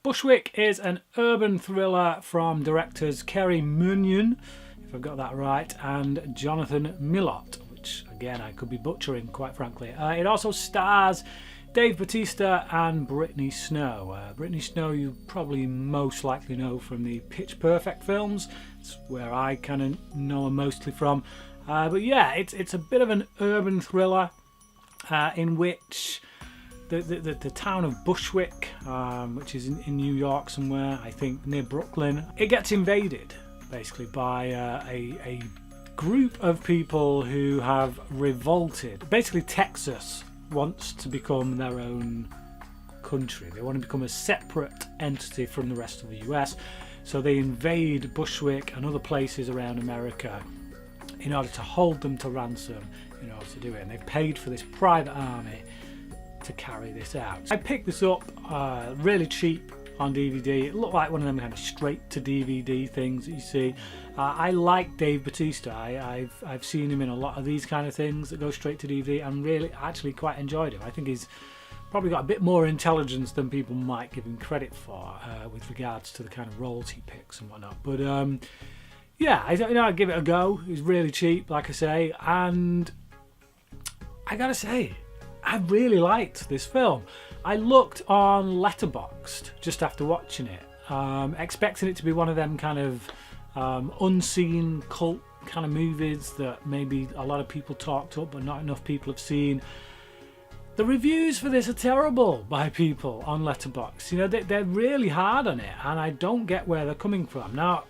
Bushwick is an urban thriller from directors Cary Murnion, if I've got that right, and Jonathan Milott, which again I could be butchering quite frankly. It also stars Dave Bautista and Brittany Snow. Brittany Snow you probably most likely know from the Pitch Perfect films. It's where I kind of know her mostly from. But yeah, it's a bit of an urban thriller in which the town of Bushwick, which is in New York somewhere, I think near Brooklyn, it gets invaded basically by a group of people who have revolted. Basically Texas wants to become their own country. They want to become a separate entity from the rest of the US. So they invade Bushwick and other places around America in order to hold them to ransom in order to do it. And they've paid for this private army to carry this out. I picked this up really cheap on DVD. It looked like one of them kind of straight to DVD things that you see. I like Dave Bautista. I've seen him in a lot of these kind of things that go straight to DVD and really actually quite enjoyed him. I think he's probably got a bit more intelligence than people might give him credit for with regards to the kind of roles he picks and whatnot. But yeah, I'd give it a go. It's really cheap, like I say, and I gotta say, I really liked this film. I looked on Letterboxd just after watching it, expecting it to be one of them kind of unseen cult kind of movies that maybe a lot of people talked up but not enough people have seen. The reviews for this are terrible by people on Letterboxd. You know, they're really hard on it, and I don't get where they're coming from. Now,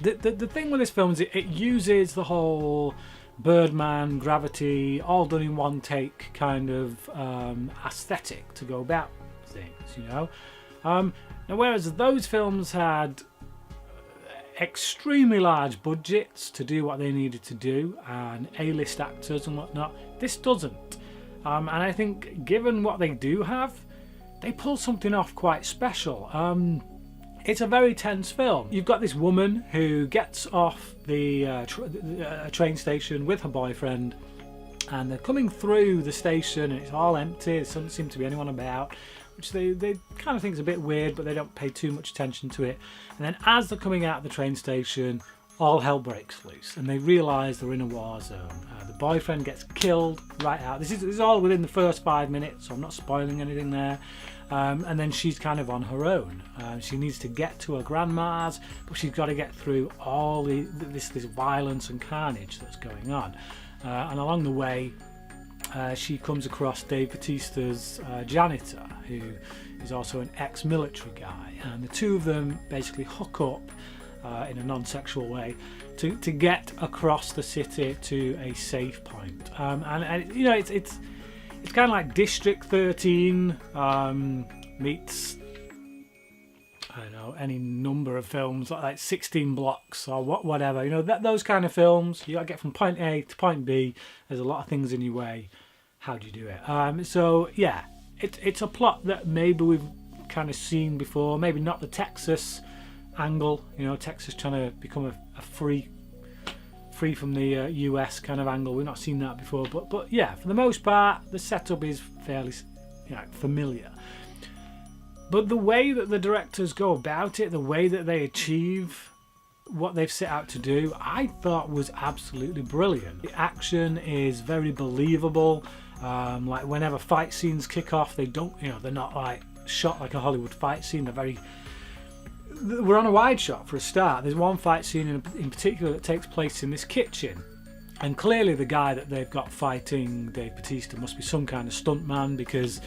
the thing with this film is it uses the whole Birdman, Gravity, all done in one take kind of aesthetic to go about things, you know. Now, whereas those films had extremely large budgets to do what they needed to do and A-list actors and whatnot, this doesn't. And I think given what they do have, they pull something off quite special. It's a very tense film. You've got this woman who gets off the train station with her boyfriend, and they're coming through the station and it's all empty. There doesn't seem to be anyone about, which they kind of think is a bit weird, but they don't pay too much attention to it. And then as they're coming out of the train station, all hell breaks loose and they realise they're in a war zone. The boyfriend gets killed right out. This is all within the first 5 minutes, so I'm not spoiling anything there. And then she's kind of on her own. She needs to get to her grandma's, but she's got to get through all this violence and carnage that's going on. And along the way, she comes across Dave Bautista's janitor, who is also an ex-military guy. And the two of them basically hook up in a non-sexual way to get across the city to a safe point. And you know, it's kind of like District 13 meets, I don't know, any number of films like 16 Blocks or whatever. You know, those kind of films. You got to get from point A to point B. There's a lot of things in your way. How do you do it? So yeah, it's a plot that maybe we've kind of seen before. Maybe not the Texas angle. You know, Texas trying to become a free from the US kind of angle. We've not seen that before, but yeah, for the most part the setup is fairly, you know, familiar. But the way that the directors go about it, the way that they achieve what they've set out to do, I thought was absolutely brilliant. The action is very believable. Like whenever fight scenes kick off, they don't, you know, they're not like shot like a Hollywood fight scene. We're on a wide shot for a start. There's one fight scene in particular that takes place in this kitchen, and clearly the guy that they've got fighting Dave Bautista must be some kind of stuntman, because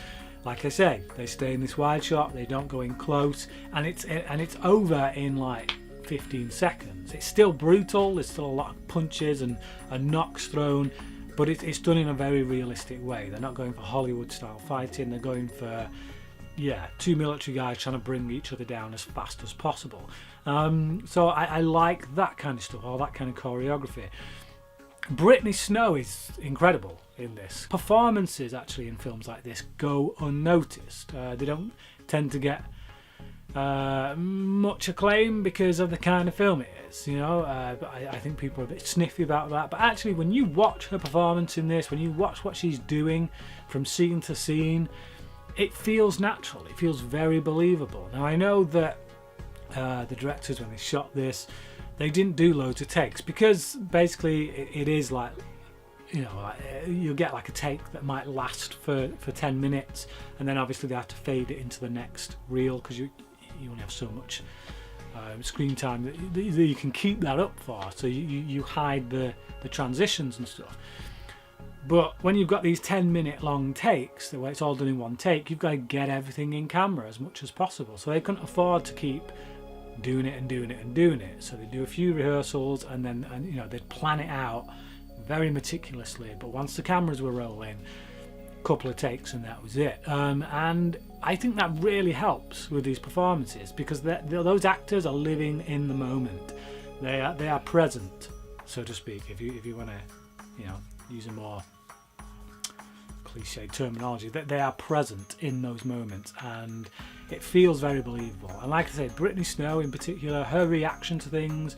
like I say, they stay in this wide shot, they don't go in close, and it's over in like 15 seconds. It's still brutal, there's still a lot of punches and knocks thrown, but it's done in a very realistic way. They're not going for Hollywood style fighting, they're going for, yeah, two military guys trying to bring each other down as fast as possible. So I like that kind of stuff, all that kind of choreography. Brittany Snow is incredible in this. Performances actually in films like this go unnoticed. They don't tend to get much acclaim because of the kind of film it is, you know. But I think people are a bit sniffy about that. But actually, when you watch her performance in this, when you watch what she's doing from scene to scene, it feels natural. It feels very believable. Now I know that the directors, when they shot this, they didn't do loads of takes, because basically it is like, you know, you'll get like a take that might last for 10 minutes, and then obviously they have to fade it into the next reel, because you only have so much screen time that you can keep that up for, so you hide the transitions and stuff. But when you've got these 10-minute long takes, the way it's all done in one take, you've got to get everything in camera as much as possible. So they couldn't afford to keep doing it and doing it and doing it. So they do a few rehearsals, and then you know, they'd plan it out very meticulously. But once the cameras were rolling, a couple of takes and that was it. And I think that really helps with these performances, because those actors are living in the moment. They are present, so to speak. If you want to, you know, use a more cliche terminology, that they are present in those moments, and it feels very believable. And like I said, Brittany Snow in particular, her reaction to things,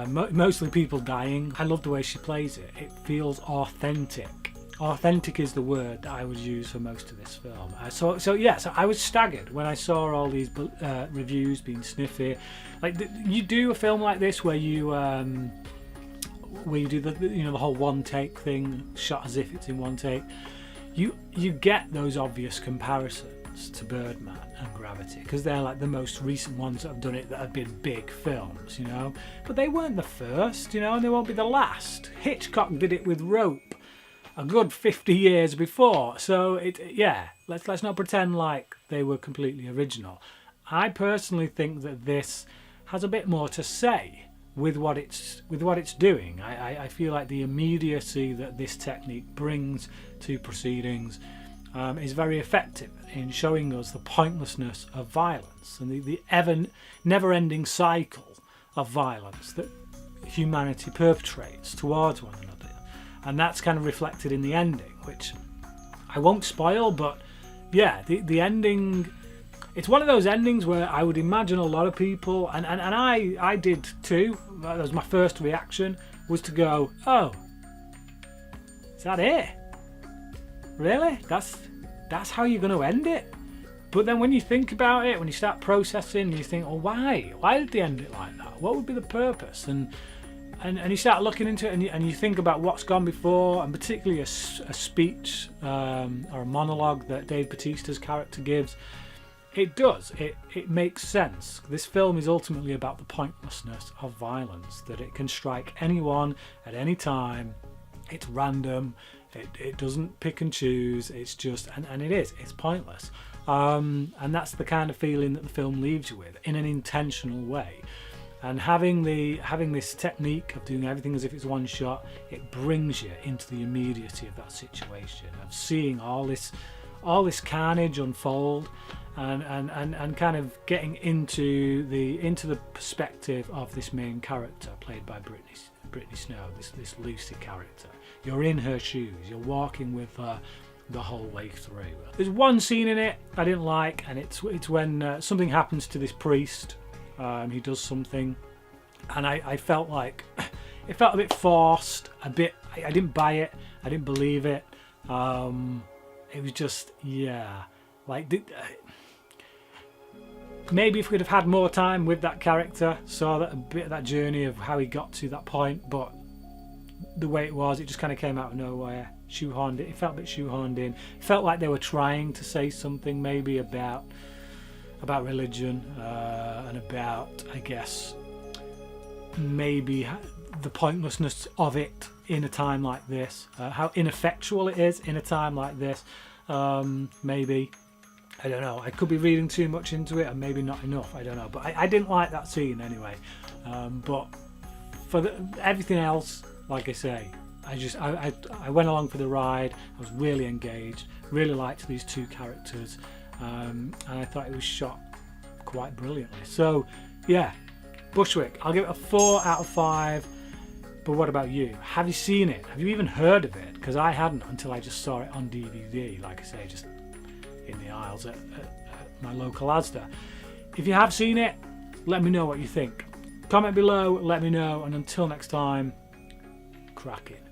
mostly people dying, I love the way she plays it. It feels authentic. Authentic is the word that I would use for most of this film. So I was staggered when I saw all these reviews being sniffy. Like, you do a film like this where you do the whole one take thing, shot as if it's in one take. You get those obvious comparisons to Birdman and Gravity, because they're like the most recent ones that have done it, that have been big films, you know. But they weren't the first, you know, and they won't be the last. Hitchcock did it with Rope a good 50 years before. So let's not pretend like they were completely original. I personally think that this has a bit more to say with what it's doing. I feel like the immediacy that this technique brings to proceedings is very effective in showing us the pointlessness of violence and the never-ending cycle of violence that humanity perpetrates towards one another. And that's kind of reflected in the ending, which I won't spoil, but yeah, the ending, it's one of those endings where I would imagine a lot of people, and I did too, that was my first reaction, was to go, oh, is that it? Really? That's how you're going to end it? But then when you think about it, when you start processing, you think, oh, why? Why did they end it like that? What would be the purpose? And you start looking into it, and you think about what's gone before, and particularly a speech or a monologue that Dave Bautista's character gives. It does. It makes sense. This film is ultimately about the pointlessness of violence, that it can strike anyone at any time. It's random. It doesn't pick and choose. It's just, and it's pointless. And that's the kind of feeling that the film leaves you with in an intentional way. And having this technique of doing everything as if it's one shot, it brings you into the immediacy of that situation, of seeing all this carnage unfold, and kind of getting into the perspective of this main character played by Brittany Snow, this Lucy character. You're in her shoes. You're walking with her the whole way through. There's one scene in it I didn't like, and it's when something happens to this priest. He does something, and I felt like it felt a bit forced, a bit. I didn't buy it. I didn't believe it. It was just, maybe if we'd have had more time with that character, saw that a bit of that journey of how he got to that point, but the way it was, it just kind of came out of nowhere, shoehorned it. It felt a bit shoehorned in. It felt like they were trying to say something maybe about religion and about, I guess, maybe the pointlessness of it in a time like this, how ineffectual it is in a time like this. Maybe, I don't know, I could be reading too much into it, and maybe not enough, I don't know, but I didn't like that scene anyway. But for everything else, like I say, I went along for the ride. I was really engaged, really liked these two characters, and I thought it was shot quite brilliantly. So yeah, Bushwick, I'll give it a 4 out of 5. But what about you? Have you seen it? Have you even heard of it? Because I hadn't until I just saw it on DVD, like I say, just in the aisles at my local Asda. If you have seen it, let me know what you think. Comment below, let me know, and until next time, crack it.